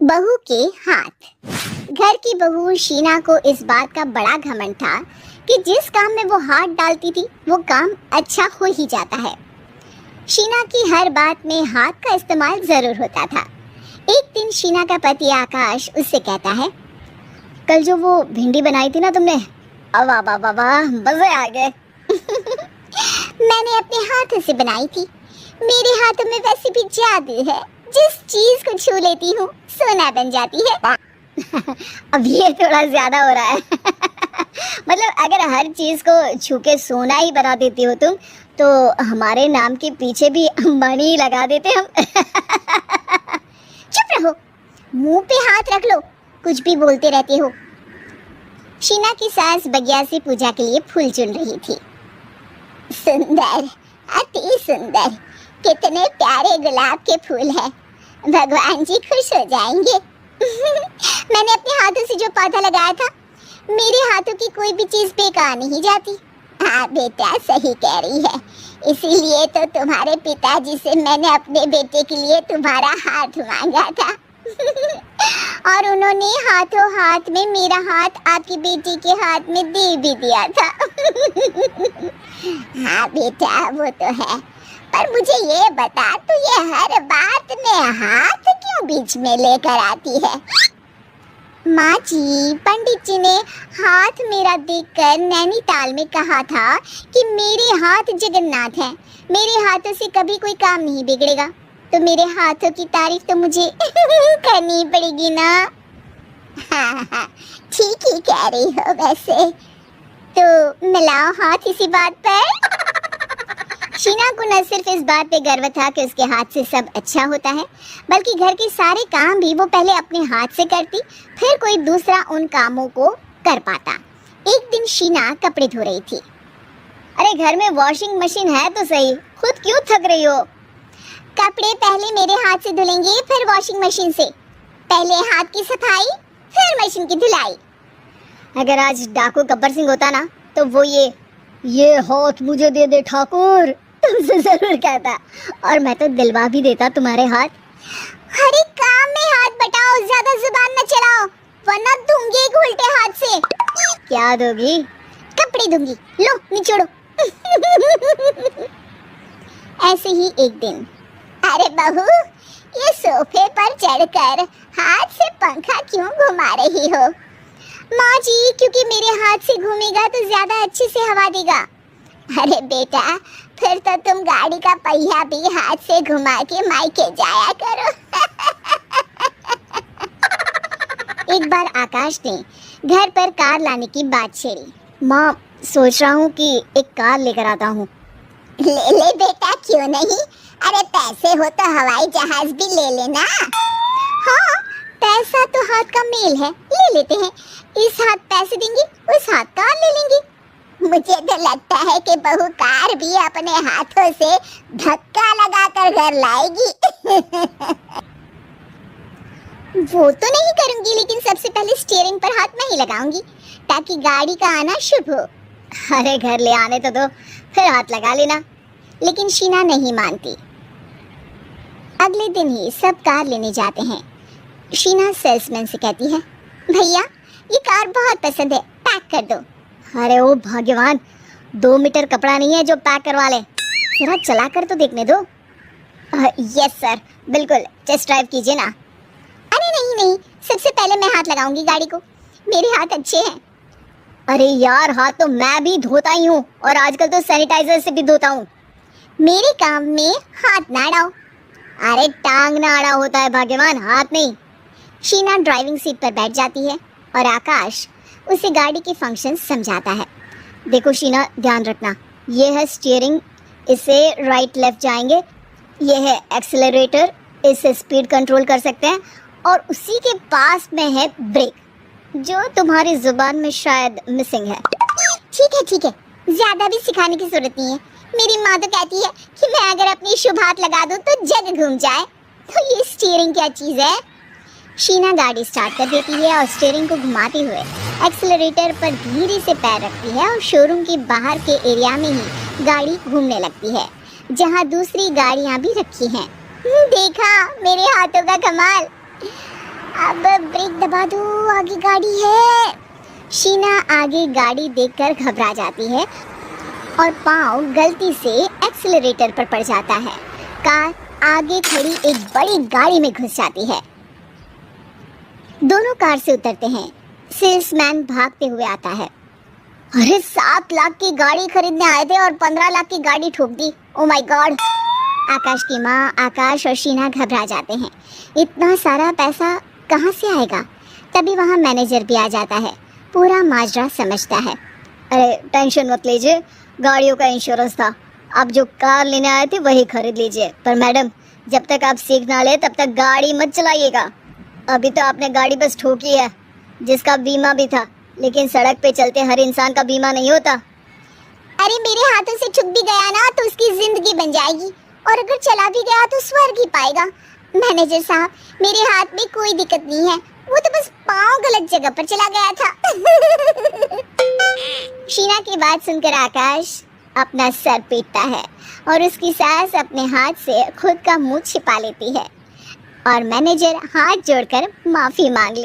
बहू के हाथ। घर की बहू शीना को इस बात का बड़ा घमंड था कि जिस काम में वो हाथ डालती थी वो काम अच्छा हो ही जाता है। शीना की हर बात में हाथ का इस्तेमाल जरूर होता था। एक दिन शीना का पति आकाश उससे कहता है, कल जो वो भिंडी बनाई थी ना तुमने, वाह वाह वाह वाह, मजे आ गए। मैंने अपने हाथों से बनाई थी। मेरे हाथों में वैसे भी जादू है, जिस चीज को छू लेती हूँ सोना बन जाती है। अब ये थोड़ा ज्यादा हो रहा है। मतलब अगर हर चीज को छू के सोना ही बना देती हो तुम, तो हमारे नाम के पीछे भी मणि लगा देते हम। चुप रहो, मुंह पे हाथ रख लो, कुछ भी बोलते रहते हो। शीना की सास बगिया से पूजा के लिए फूल चुन रही थी। सुंदर, अति सुंदर, कितने प्यारे गुलाब के फूल हैं। भगवान जी खुश हो जाएंगे। मैंने अपने हाथों से जो पौधा लगाया था, मेरे हाथों की कोई भी चीज बेकार नहीं जाती। हाँ बेटा, सही कह रही है। इसीलिए तो तुम्हारे पिताजी से मैंने अपने बेटे के लिए तुम्हारा हाथ मांगा था। और उन्होंने हाथों हाथ में मेरा हाथ आपकी बेटी के हाथ में दे भी दिया था। हाँ बेटा, वो तो है, पर मुझे ये बता, तू ये हर बात में हाथ क्यों बीच में लेकर आती है? माँ जी, पंडित जी ने हाथ मेरा देखकर नैनीताल में कहा था कि मेरे हाथ जगन्नाथ हैं। मेरे हाथों से कभी कोई काम नहीं बिगड़ेगा, तो मेरे हाथों की तारीफ तो मुझे करनी पड़ेगी ना। हाँ, ठीक ही कह रही हो वैसे। तो मिलाओ हाथ इसी बात पर। शीना को न सिर्फ इस बात पे गर्व था कि उसके हाथ से सब अच्छा होता है, बल्कि घर के सारे काम भी वो पहले अपने हाथ से करती, फिर कोई दूसरा उन कामों को कर पाता। एक दिन शीना कपड़े धो रही थी। अरे घर में वॉशिंग मशीन है तो सही, खुद क्यों थक रही हो? कपड़े पहले मेरे हाथ से धुलेंगे, फिर वॉशिंग मशीन से। पहले हाथ की सफाई, फिर मशीन की धुलाई। अगर आज डाकू गब्बर सिंह होता ना, तो वो ये हाथ मुझे दे दे ठाकुर, तुमसे जरूर कहता, और मैं तो दिलवा भी देता तुम्हारे हाथ। हर एक काम में हाथ बटाओ, ज्यादा जुबान न चलाओ, वरना दूंगी एक उल्टे हाथ से। क्या दोगी? कपड़े दूंगी, लो निचोड़ो। ऐसे ही एक दिन, अरे बहू, ये सोफे पर चढ़कर हाथ से पंखा क्यों घुमा रही हो? माँ जी, क्योंकि मेरे हाथ से घूमेगा तो ज्यादा अच्छे से हवा देगा। अरे बेटा, फिर तो तुम गाड़ी का पहिया भी हाथ से घुमा के मायके जाया करो। एक बार आकाश ने घर पर कार लाने की बात छेड़ी। माँ, सोच रहा हूँ कि एक कार लेकर आता हूँ। ले बेटा, क्यों नहीं? अरे पैसे हो तो हवाई जहाज भी ले लेना। हाँ, पैसा तो हाथ का मेल है, ले लेते हैं। इस हाथ पैसे देंगे, उस हाथ कार ले लेंगे। मुझे तो लगता है कि बहू कार भी अपने हाथों से धक्का लगाकर घर लाएगी। वो तो नहीं करूंगी, लेकिन सबसे पहले स्टीयरिंग पर हाथ मैं ही लगाऊंगी, ताकि गाड़ी का आना शुभ हो। अरे घर ले आने तो दो, फिर हाथ लगा लेना। लेकिन शीना नहीं मानती। अगले दिन ही सब कार लेने जाते हैं। शीना सेल्समैन से कहती है, भैया ये कार बहुत पसंद है, पैक कर दो। अरे ओ भगवान, 2 मीटर कपड़ा नहीं है जो पैक करवा ले, जरा चला कर तो देखने दो। यस सर, बिल्कुल, टेस्ट ड्राइव कीजिए ना। अरे नहीं, सबसे पहले मैं हाथ लगाऊंगी गाड़ी को, मेरे हाथ अच्छे हैं। अरे यार, हाथ तो मैं भी धोता ही हूँ, और आजकल तो सैनिटाइजर से भी धोता हूँ। मेरे काम में हाथ ना अड़ाओ। अरे टांग ना अड़ा होता है भाग्यवान, हाथ नहीं। शीना ड्राइविंग सीट पर बैठ जाती है और आकाश उसे गाड़ी के फंक्शन समझाता है। देखो शीना, ध्यान रखना, ये है स्टीयरिंग, इसे राइट लेफ्ट जाएंगे, ये है एक्सेलरेटर, इससे स्पीड कंट्रोल कर सकते हैं, और उसी के पास में है ब्रेक, जो तुम्हारी जुबान में शायद मिसिंग है। ठीक है, ज्यादा भी सिखाने की जरूरत नहीं है। मेरी माँ तो कहती है कि मैं अगर अपनी शुभ हाथ लगा दूं तो जग घूम जाए, तो ये स्टीयरिंग क्या चीज है? शीना गाड़ी स्टार्ट कर देती है और स्टीयरिंग को घुमाते हुए एक्सेलरेटर पर धीरे से पैर रखती है, और शोरूम के बाहर के एरिया में ही गाड़ी घूमने लगती है, जहाँ दूसरी गाड़ियाँ भी रखी हैं। देखा मेरे हाथों का कमाल। अब ब्रेक दबा दो, आगे गाड़ी है। शीना आगे गाड़ी देखकर घबरा जाती है और पाँव गलती से एक्सीलरेटर पर पड़ जाता है। कार आगे खड़ी एक बड़ी गाड़ी में घुस जाती है। दोनों कार से उतरते हैं। सेल्समैन भागते हुए आता है। अरे 7 लाख की गाड़ी खरीदने आए थे और 15 लाख की गाड़ी ठोक दी। Oh my God. आकाश की माँ, आकाश और शीना घबरा जाते हैं। इतना सारा पैसा कहाँ से आएगा? तभी वहाँ मैनेजर भी आ जाता है। पूरा माजरा समझता है। अरे टेंशन मत लीजिए, गाड़ियों का इंश्योरेंस था। आप जो कार लेने आए थे वही खरीद लीजिए। पर मैडम, जब तक आप सीख ना ले तब तक गाड़ी मत चलाइएगा। अभी तो आपने गाड़ी बस ठोकी है, जिसका बीमा भी था, लेकिन सड़क पे चलते हर इंसान का बीमा नहीं होता। अरे मेरे हाथों से छुप भी गया ना तो उसकी जिंदगी बन जाएगी, और अगर चला भी गया तो स्वर्ग ही पाएगा। मैनेजर साहब, मेरे हाथ में कोई दिक्कत नहीं है, वो तो बस पाँव गलत जगह पर चला गया था। शीना की बात सुनकर आकाश अपना सर पीटता है और उसकी सास अपने हाथ से खुद का मुंह छिपा लेती है और मैनेजर हाथ जोड़कर माफी मांग ले।